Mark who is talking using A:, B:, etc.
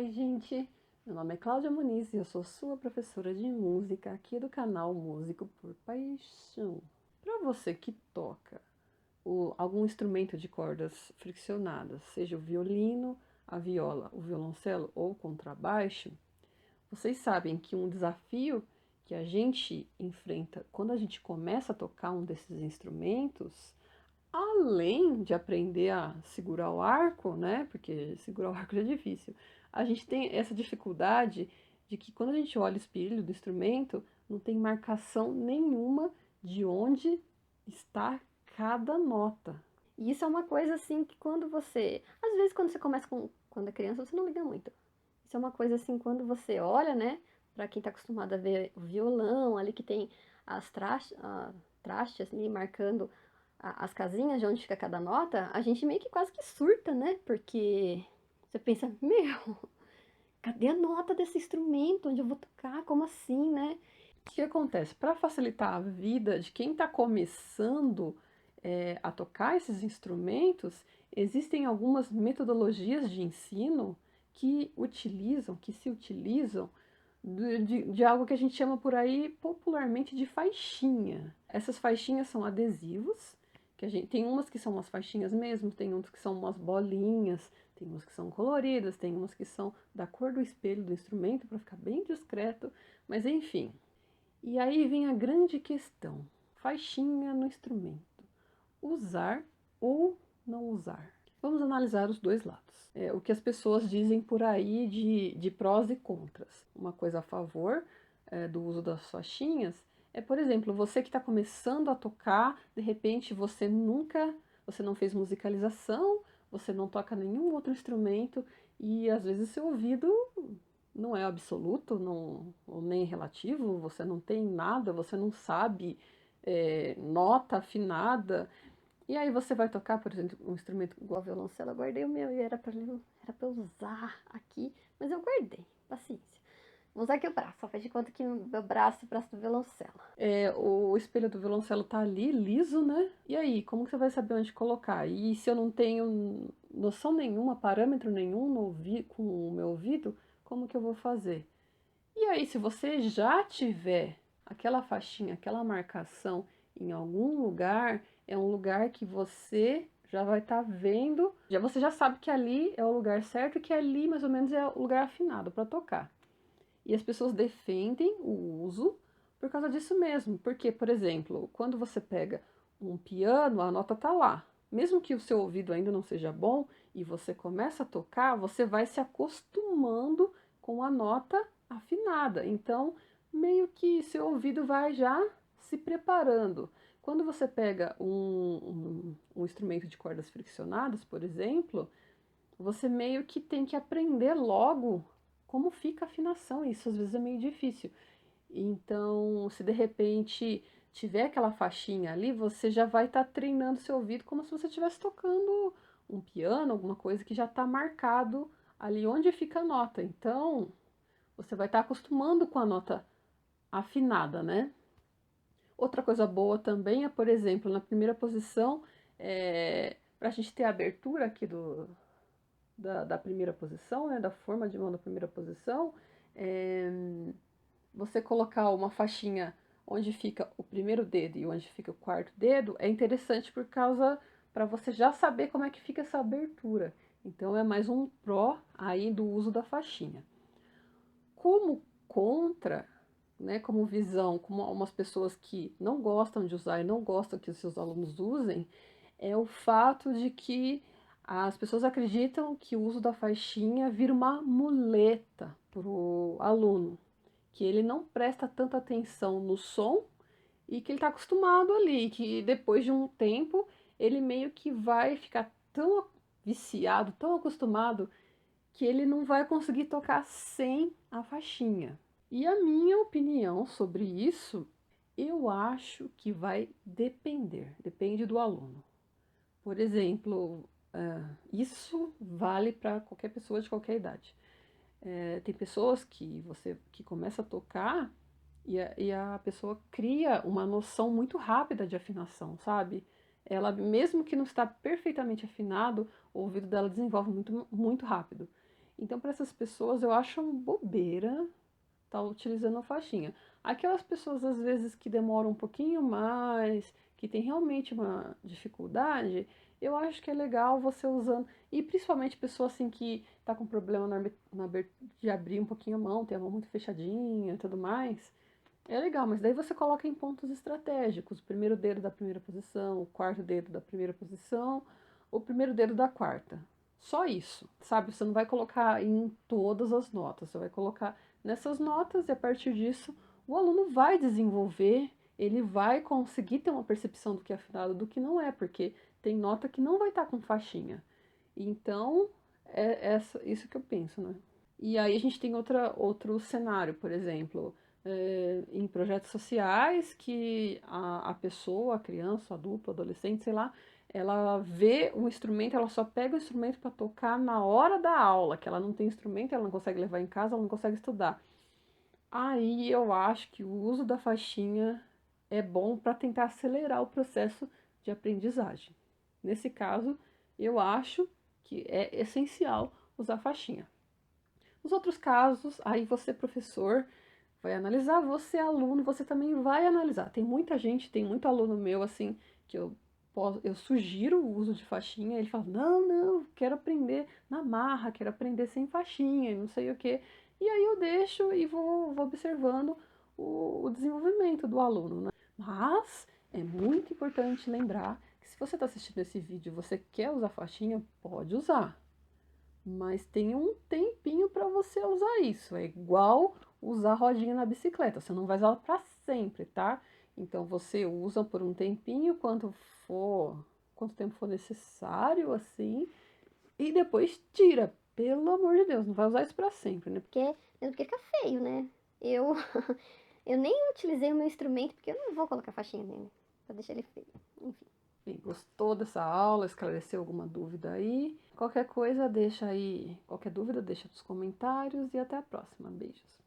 A: Oi, gente! Meu nome é Cláudia Muniz e eu sou sua professora de música aqui do canal Músico por Paixão. Para você que toca algum instrumento de cordas friccionadas, seja o violino, a viola, o violoncelo ou o contrabaixo, vocês sabem que um desafio que a gente enfrenta quando a gente começa a tocar um desses instrumentos, além de aprender a segurar o arco, né? Porque segurar o arco já é difícil. A gente tem essa dificuldade de que quando a gente olha o espelho do instrumento, não tem marcação nenhuma de onde está cada nota.
B: E isso é uma coisa assim que às vezes quando você começa quando é criança, você não liga muito. Isso é uma coisa assim, quando você olha, né, pra quem tá acostumado a ver o violão, ali que tem trastes ali marcando as casinhas de onde fica cada nota, a gente meio que quase que surta, né? Porque você pensa, meu, cadê a nota desse instrumento? Onde eu vou tocar? Como assim, né?
A: O que acontece? Para facilitar a vida de quem está começando a tocar esses instrumentos, existem algumas metodologias de ensino que se utilizam de algo que a gente chama por aí popularmente de faixinha. Essas faixinhas são adesivos, que a gente tem umas que são umas faixinhas mesmo, tem outras que são umas bolinhas, tem umas que são coloridas, tem umas que são da cor do espelho do instrumento para ficar bem discreto, mas enfim. E aí vem a grande questão: faixinha no instrumento, usar ou não usar? Vamos analisar os dois lados. O que as pessoas dizem por aí de prós e contras. Uma coisa a favor do uso das faixinhas é, por exemplo, você que está começando a tocar, de repente você não fez musicalização, você não toca nenhum outro instrumento e às vezes seu ouvido não é absoluto, não, ou nem relativo, você não tem nada, você não sabe nota afinada. E aí você vai tocar, por exemplo, um instrumento igual
B: Violoncelo, eu guardei o meu e era pra eu usar aqui, mas eu guardei, paciência. Vou usar aqui o braço, só faz de conta que o meu braço é o braço do violoncelo.
A: o espelho do violoncelo tá ali, liso, né? E aí, como que você vai saber onde colocar? E se eu não tenho noção nenhuma, parâmetro nenhum com o meu ouvido, como que eu vou fazer? E aí, se você já tiver aquela faixinha, aquela marcação em algum lugar, é um lugar que você já vai estar vendo, você já sabe que ali é o lugar certo e que ali mais ou menos é o lugar afinado para tocar. E as pessoas defendem o uso por causa disso mesmo. Porque, por exemplo, quando você pega um piano, a nota tá lá. Mesmo que o seu ouvido ainda não seja bom e você começa a tocar, você vai se acostumando com a nota afinada. Então, meio que seu ouvido vai já se preparando. Quando você pega um instrumento de cordas friccionadas, por exemplo, você meio que tem que aprender logo como fica a afinação. Isso às vezes é meio difícil. Então, se de repente tiver aquela faixinha ali, você já vai estar treinando seu ouvido como se você estivesse tocando um piano, alguma coisa que já está marcado ali onde fica a nota. Então, você vai estar acostumando com a nota afinada, né? Outra coisa boa também é, por exemplo, na primeira posição, para a gente ter a abertura aqui da primeira posição, né, da forma de mão da primeira posição, você colocar uma faixinha onde fica o primeiro dedo e onde fica o quarto dedo é interessante por causa para você já saber como é que fica essa abertura. Então é mais um pró aí do uso da faixinha. Como contra, né, como visão, como algumas pessoas que não gostam de usar e não gostam que os seus alunos usem, é o fato de que as pessoas acreditam que o uso da faixinha vira uma muleta para o aluno, que ele não presta tanta atenção no som e que ele está acostumado ali, que depois de um tempo ele meio que vai ficar tão viciado, tão acostumado, que ele não vai conseguir tocar sem a faixinha. E a minha opinião sobre isso, eu acho que vai depende do aluno. Por exemplo, isso vale para qualquer pessoa de qualquer idade. Tem pessoas que começa a tocar e a pessoa cria uma noção muito rápida de afinação, sabe? Ela, mesmo que não está perfeitamente afinado, o ouvido dela desenvolve muito, muito rápido. Então, para essas pessoas, eu acho bobeira estar utilizando a faixinha. Aquelas pessoas, às vezes, que demoram um pouquinho mais, que tem realmente uma dificuldade, eu acho que é legal você usando. E principalmente pessoa assim que tá com problema de abrir um pouquinho a mão, tem a mão muito fechadinha e tudo mais. É legal, mas daí você coloca em pontos estratégicos. O primeiro dedo da primeira posição, o quarto dedo da primeira posição, o primeiro dedo da quarta. Só isso, sabe? Você não vai colocar em todas as notas, você vai colocar nessas notas e a partir disso o aluno vai desenvolver, ele vai conseguir ter uma percepção do que é afinado, do que não é, porque tem nota que não vai estar com faixinha. Então, isso que eu penso, né? E aí a gente tem outro cenário, por exemplo, em projetos sociais que a pessoa, a criança, o adulto, o adolescente, sei lá, ela vê um instrumento, ela só pega o instrumento para tocar na hora da aula, que ela não tem instrumento, ela não consegue levar em casa, ela não consegue estudar. Aí eu acho que o uso da faixinha é bom para tentar acelerar o processo de aprendizagem. Nesse caso, eu acho que é essencial usar faixinha. Nos outros casos, aí você, professor, vai analisar, você, aluno, você também vai analisar. Tem muita gente, tem muito aluno meu, assim, que eu sugiro o uso de faixinha, ele fala, não, quero aprender na marra, quero aprender sem faixinha, não sei o quê. E aí eu deixo e vou observando o desenvolvimento do aluno, né? Mas é muito importante lembrar que se você está assistindo esse vídeo e você quer usar faixinha, pode usar. Mas tem um tempinho para você usar isso. É igual usar rodinha na bicicleta. Você não vai usar para sempre, tá? Então você usa por um tempinho, quanto tempo for necessário, assim, e depois tira. Pelo amor de Deus, não vai usar isso para sempre, né?
B: Porque, mesmo porque fica feio, né? Eu, eu nem utilizei o meu instrumento porque eu não vou colocar faixinha nele, pra deixar ele feio. Enfim.
A: Bem, gostou dessa aula? Esclareceu alguma dúvida aí? Qualquer coisa, deixa aí. Qualquer dúvida, deixa nos comentários e até a próxima. Beijos.